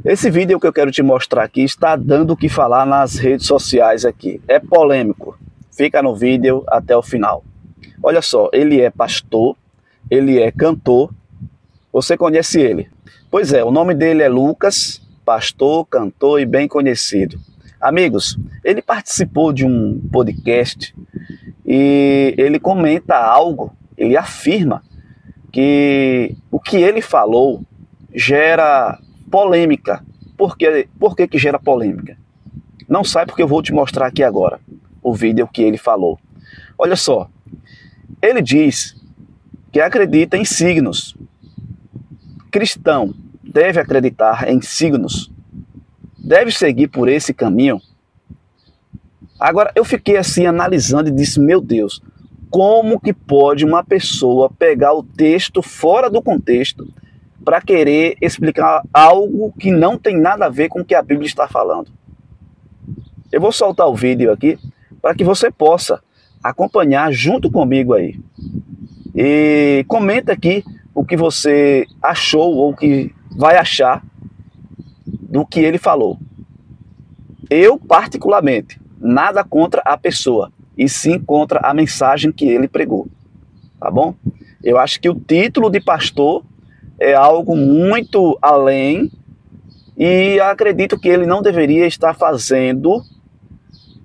Esse vídeo que eu quero te mostrar aqui está dando o que falar nas redes sociais aqui. É polêmico. Fica no vídeo até o final. Olha só, ele é pastor, ele é cantor. Você conhece ele? Pois é, o nome dele é Lucas, pastor, cantor e bem conhecido. Amigos, ele participou de um podcast e ele comenta algo, ele afirma que o que ele falou gera polêmica. Por que gera polêmica? Não sai porque eu vou te mostrar aqui agora o vídeo que ele falou. Olha só, ele diz que acredita em signos. Cristão deve acreditar em signos? Deve seguir por esse caminho? Agora, eu fiquei assim analisando e disse, meu Deus, como que pode uma pessoa pegar o texto fora do contexto para querer explicar algo que não tem nada a ver com o que a Bíblia está falando? Eu vou soltar o vídeo aqui para que você possa acompanhar junto comigo aí. E comenta aqui o que você achou ou o que vai achar do que ele falou. Eu, particularmente, nada contra a pessoa, e sim contra a mensagem que ele pregou. Tá bom? Eu acho que o título de pastor é algo muito além e acredito que ele não deveria estar fazendo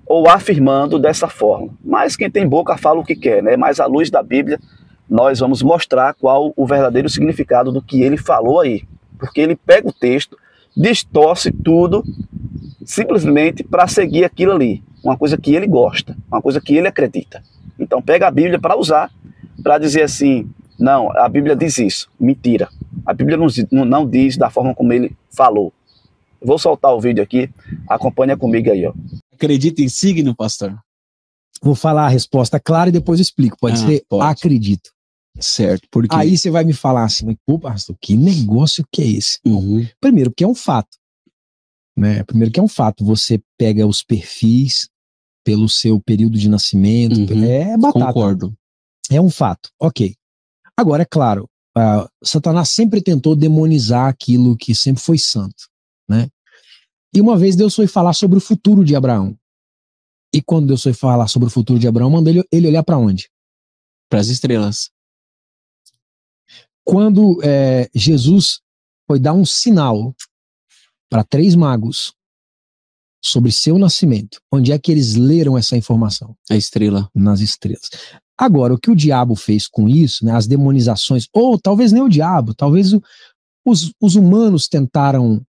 ou afirmando dessa forma. Mas quem tem boca fala o que quer, né? Mas à luz da Bíblia, nós vamos mostrar qual o verdadeiro significado do que ele falou aí. Porque ele pega o texto, distorce tudo, simplesmente para seguir aquilo ali. Uma coisa que ele gosta, uma coisa que ele acredita. Então pega a Bíblia para usar, para dizer assim, não, a Bíblia diz isso. Mentira. A Bíblia não diz da forma como ele falou. Vou soltar o vídeo aqui, acompanha comigo aí, ó. Acredita em signo, pastor? Vou falar a resposta clara e depois eu explico. Pode ser? Pode. Acredito. Certo, por quê? Aí você vai me falar assim, pô, pastor, que negócio que é esse? Primeiro, porque é um fato. Né? Primeiro que é um fato. Você pega os perfis pelo seu período de nascimento. É batata. Concordo. É um fato. Ok. Agora, é claro, Satanás sempre tentou demonizar aquilo que sempre foi santo. Né? E uma vez Deus foi falar sobre o futuro de Abraão. E quando Deus foi falar sobre o futuro de Abraão, mandou ele olhar para onde? Para as estrelas. Quando Jesus foi dar um sinal para 3 magos sobre seu nascimento, onde é que eles leram essa informação? A estrela. Nas estrelas. Agora, o que o diabo fez com isso, né, as demonizações, ou talvez nem o diabo, talvez os humanos tentaram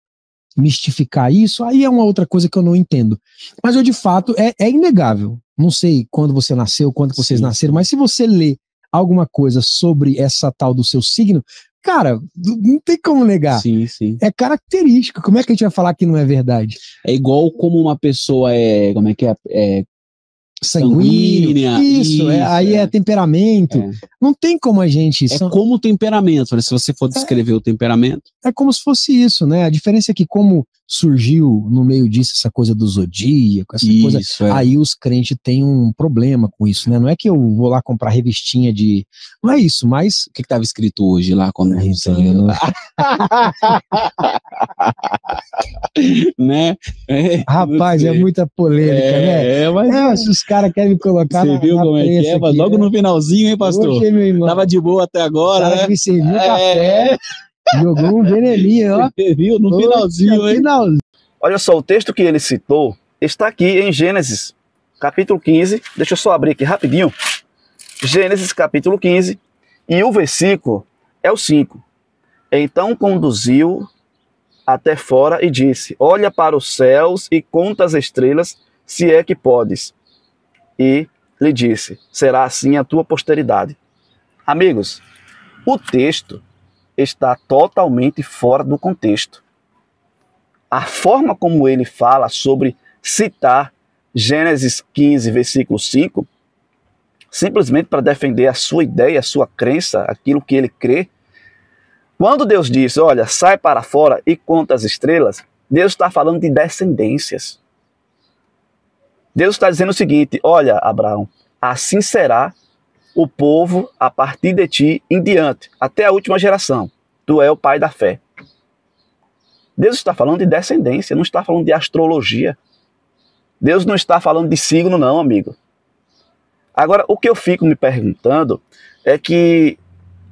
mistificar isso, aí é uma outra coisa que eu não entendo. Mas eu, de fato, é inegável. Não sei quando você nasceu, quando vocês nasceram, mas se você lê alguma coisa sobre essa tal do seu signo, cara, não tem como negar. Sim, sim. É característico. Como é que a gente vai falar que não é verdade? É igual como uma pessoa como é que é? Sanguínea. Isso, aí é temperamento. Não tem como a gente... É como o temperamento, né? Se você for descrever o temperamento. É como se fosse isso, né? A diferença é que como surgiu no meio disso essa coisa do zodíaco, essa coisa, aí os crentes têm um problema com isso, né? Não é que eu vou lá comprar revistinha de... Não é isso, mas... O que estava escrito hoje lá quando a gente saiu? Né? Rapaz, é muita polêmica, né? Mas se os caras querem me colocar você viu como é que é? Mas logo no finalzinho, hein, pastor? Hoje, meu irmão, tava de boa até agora, né? Me serviu café, jogou um veneninho, ó. Você viu no finalzinho, hein? Olha só, o texto que ele citou está aqui em Gênesis, capítulo 15. Deixa eu só abrir aqui rapidinho. Gênesis, capítulo 15, e o versículo é o 5. Então conduziu até fora e disse, olha para os céus e conta as estrelas, se é que podes. E lhe disse, será assim a tua posteridade. Amigos, o texto está totalmente fora do contexto. A forma como ele fala sobre citar Gênesis 15, versículo 5, simplesmente para defender a sua ideia, a sua crença, aquilo que ele crê. Quando Deus diz, olha, sai para fora e conta as estrelas, Deus está falando de descendências. Deus está dizendo o seguinte, olha, Abraão, assim será o povo a partir de ti em diante, até a última geração. Tu é o pai da fé. Deus está falando de descendência, não está falando de astrologia. Deus não está falando de signo não, amigo. Agora, o que eu fico me perguntando é que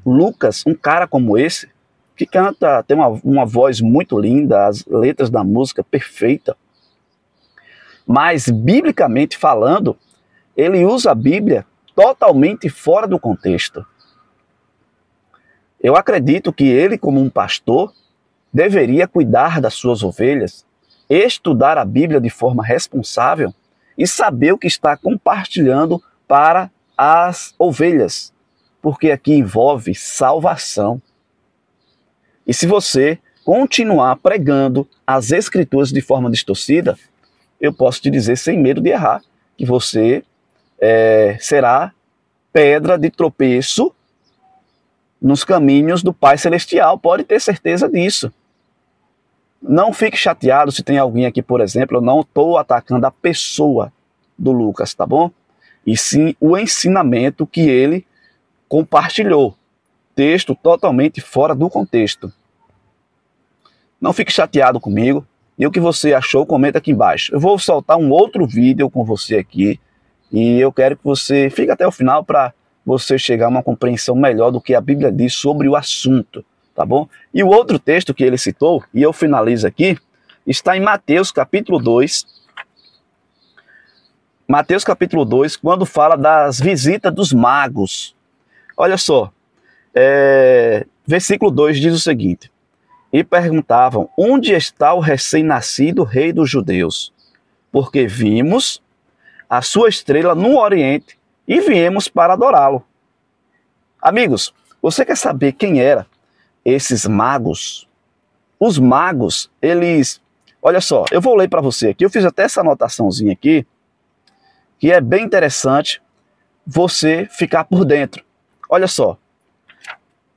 Lucas, um cara como esse, que canta, tem uma voz muito linda, as letras da música perfeita, mas, biblicamente falando, ele usa a Bíblia totalmente fora do contexto. Eu acredito que ele, como um pastor, deveria cuidar das suas ovelhas, estudar a Bíblia de forma responsável e saber o que está compartilhando para as ovelhas, porque aqui envolve salvação. E se você continuar pregando as Escrituras de forma distorcida, eu posso te dizer sem medo de errar, que você será pedra de tropeço nos caminhos do Pai Celestial, pode ter certeza disso. Não fique chateado se tem alguém aqui, por exemplo, eu não estou atacando a pessoa do Lucas, tá bom? E sim o ensinamento que ele compartilhou. Texto totalmente fora do contexto. Não fique chateado comigo. E o que você achou, comenta aqui embaixo. Eu vou soltar um outro vídeo com você aqui. E eu quero que você fique até o final para você chegar a uma compreensão melhor do que a Bíblia diz sobre o assunto. Tá bom? E o outro texto que ele citou, e eu finalizo aqui, está em Mateus capítulo 2. Mateus capítulo 2, quando fala das visitas dos magos. Olha só, versículo 2 diz o seguinte: e perguntavam, onde está o recém-nascido rei dos judeus? Porque vimos a sua estrela no Oriente e viemos para adorá-lo. Amigos, você quer saber quem eram esses magos? Os magos, eles... Olha só, eu vou ler para você aqui, eu fiz até essa anotaçãozinha aqui, que é bem interessante você ficar por dentro. Olha só,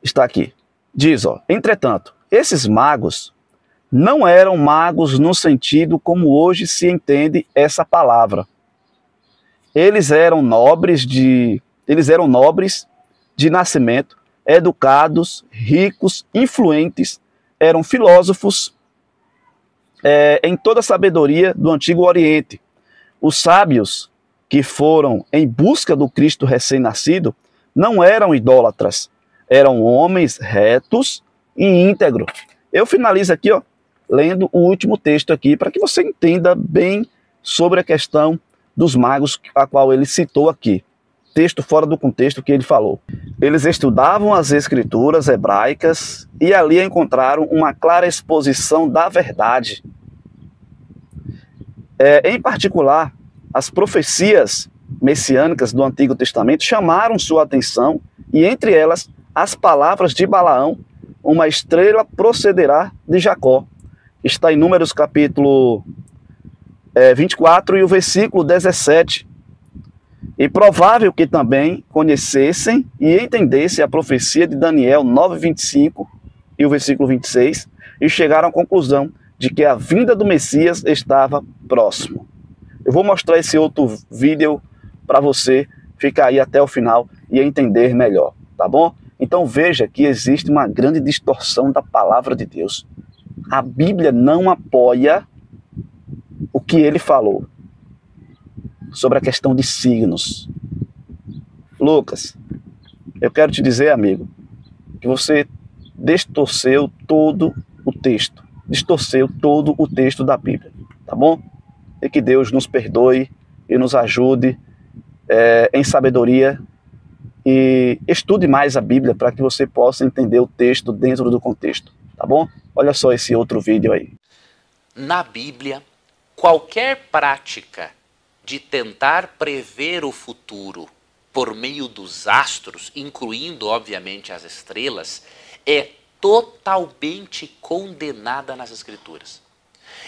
está aqui. Diz, ó, entretanto, esses magos não eram magos no sentido como hoje se entende essa palavra. Eles eram nobres de nascimento, educados, ricos, influentes, eram filósofos em toda a sabedoria do Antigo Oriente. Os sábios que foram em busca do Cristo recém-nascido não eram idólatras, eram homens retos e íntegros. Eu finalizo aqui, ó, lendo o último texto aqui, para que você entenda bem sobre a questão dos magos, a qual ele citou aqui. Texto fora do contexto que ele falou. Eles estudavam as escrituras hebraicas e ali encontraram uma clara exposição da verdade. Em particular, as profecias messiânicas do Antigo Testamento chamaram sua atenção e entre elas as palavras de Balaão, uma estrela procederá de Jacó. Está em Números capítulo 24 e o versículo 17. E provável que também conhecessem e entendessem a profecia de Daniel 9:25 e o versículo 26 e chegaram à conclusão de que a vinda do Messias estava próximo. Eu vou mostrar esse outro vídeo para você ficar aí até o final e entender melhor, tá bom? Então veja que existe uma grande distorção da palavra de Deus. A Bíblia não apoia o que ele falou sobre a questão de signos. Lucas, eu quero te dizer, amigo, que você distorceu todo o texto. Distorceu todo o texto da Bíblia, tá bom? E que Deus nos perdoe e nos ajude em sabedoria e estude mais a Bíblia para que você possa entender o texto dentro do contexto, tá bom? Olha só esse outro vídeo aí. Na Bíblia, qualquer prática de tentar prever o futuro por meio dos astros, incluindo, obviamente, as estrelas, é totalmente condenada nas Escrituras.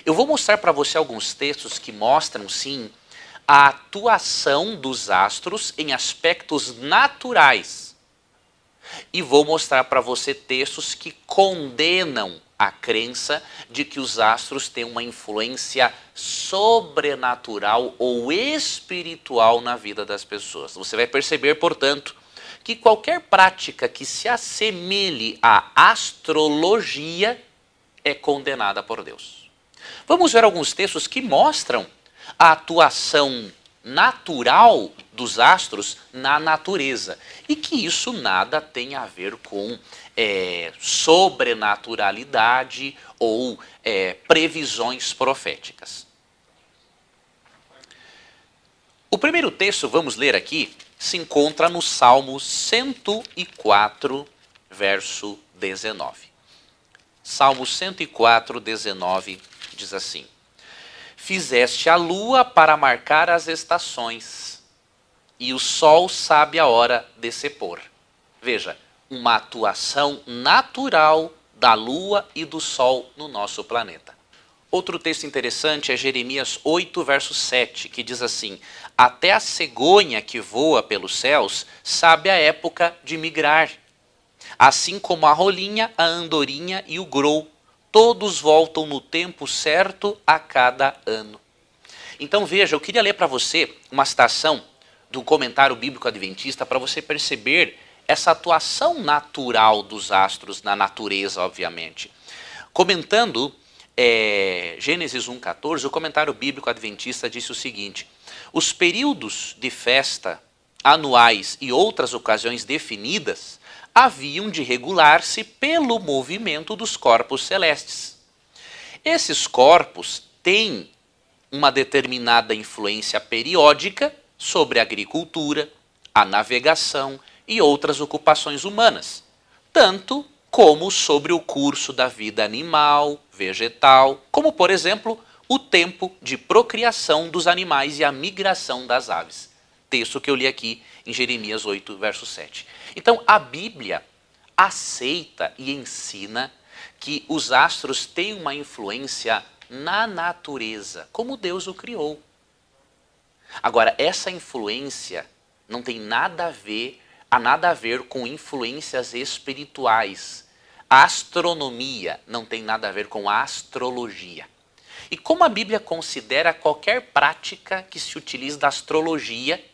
Eu vou mostrar para você alguns textos que mostram, sim, a atuação dos astros em aspectos naturais. E vou mostrar para você textos que condenam a crença de que os astros têm uma influência sobrenatural ou espiritual na vida das pessoas. Você vai perceber, portanto, que qualquer prática que se assemelhe à astrologia é condenada por Deus. Vamos ver alguns textos que mostram a atuação natural dos astros na natureza e que isso nada tem a ver com sobrenaturalidade ou previsões proféticas. O primeiro texto, vamos ler aqui, se encontra no Salmo 104, verso 19. Salmo 104, 19 diz assim: Fizeste a lua para marcar as estações, e o sol sabe a hora de se pôr. Veja, uma atuação natural da lua e do sol no nosso planeta. Outro texto interessante é Jeremias 8, verso 7, que diz assim: Até a cegonha que voa pelos céus sabe a época de migrar. Assim como a rolinha, a andorinha e o grou, todos voltam no tempo certo a cada ano. Então veja, eu queria ler para você uma citação do comentário bíblico adventista para você perceber essa atuação natural dos astros na natureza, obviamente. Comentando Gênesis 1,14, o comentário bíblico adventista disse o seguinte: os períodos de festa anuais e outras ocasiões definidas haviam de regular-se pelo movimento dos corpos celestes. Esses corpos têm uma determinada influência periódica sobre a agricultura, a navegação e outras ocupações humanas, tanto como sobre o curso da vida animal, vegetal, como, por exemplo, o tempo de procriação dos animais e a migração das aves. Texto que eu li aqui em Jeremias 8, verso 7. Então, a Bíblia aceita e ensina que os astros têm uma influência na natureza, como Deus o criou. Agora, essa influência não tem nada a ver com influências espirituais. A astronomia não tem nada a ver com a astrologia. E como a Bíblia considera qualquer prática que se utilize da astrologia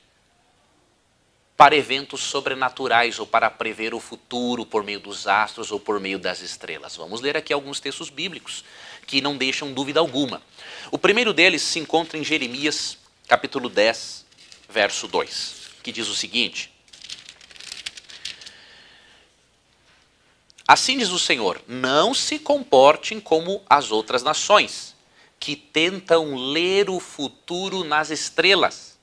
para eventos sobrenaturais ou para prever o futuro por meio dos astros ou por meio das estrelas? Vamos ler aqui alguns textos bíblicos que não deixam dúvida alguma. O primeiro deles se encontra em Jeremias, capítulo 10, verso 2, que diz o seguinte: Assim diz o Senhor, não se comportem como as outras nações, que tentam ler o futuro nas estrelas.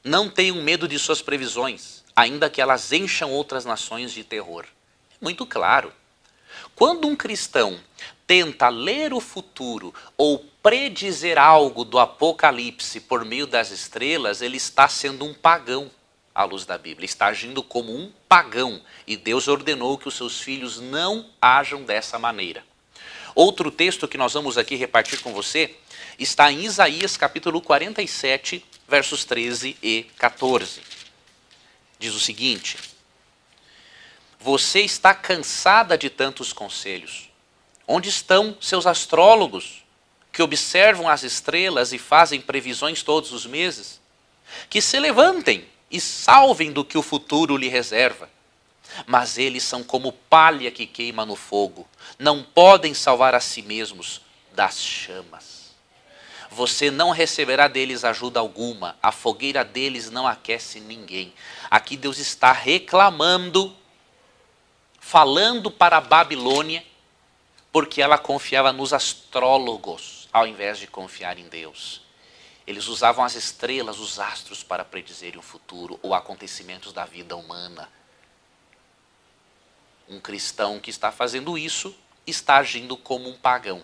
Não tenham medo de suas previsões, ainda que elas encham outras nações de terror. É muito claro. Quando um cristão tenta ler o futuro ou predizer algo do Apocalipse por meio das estrelas, ele está sendo um pagão à luz da Bíblia, está agindo como um pagão, e Deus ordenou que os seus filhos não ajam dessa maneira. Outro texto que nós vamos aqui repartir com você está em Isaías capítulo 47, versos 13 e 14. Diz o seguinte: Você está cansada de tantos conselhos. Onde estão seus astrólogos, que observam as estrelas e fazem previsões todos os meses? Que se levantem e salvem do que o futuro lhe reserva. Mas eles são como palha que queima no fogo, não podem salvar a si mesmos das chamas. Você não receberá deles ajuda alguma, a fogueira deles não aquece ninguém. Aqui Deus está reclamando, falando para a Babilônia, porque ela confiava nos astrólogos, ao invés de confiar em Deus. Eles usavam as estrelas, os astros, para predizerem o futuro ou acontecimentos da vida humana. Um cristão que está fazendo isso está agindo como um pagão.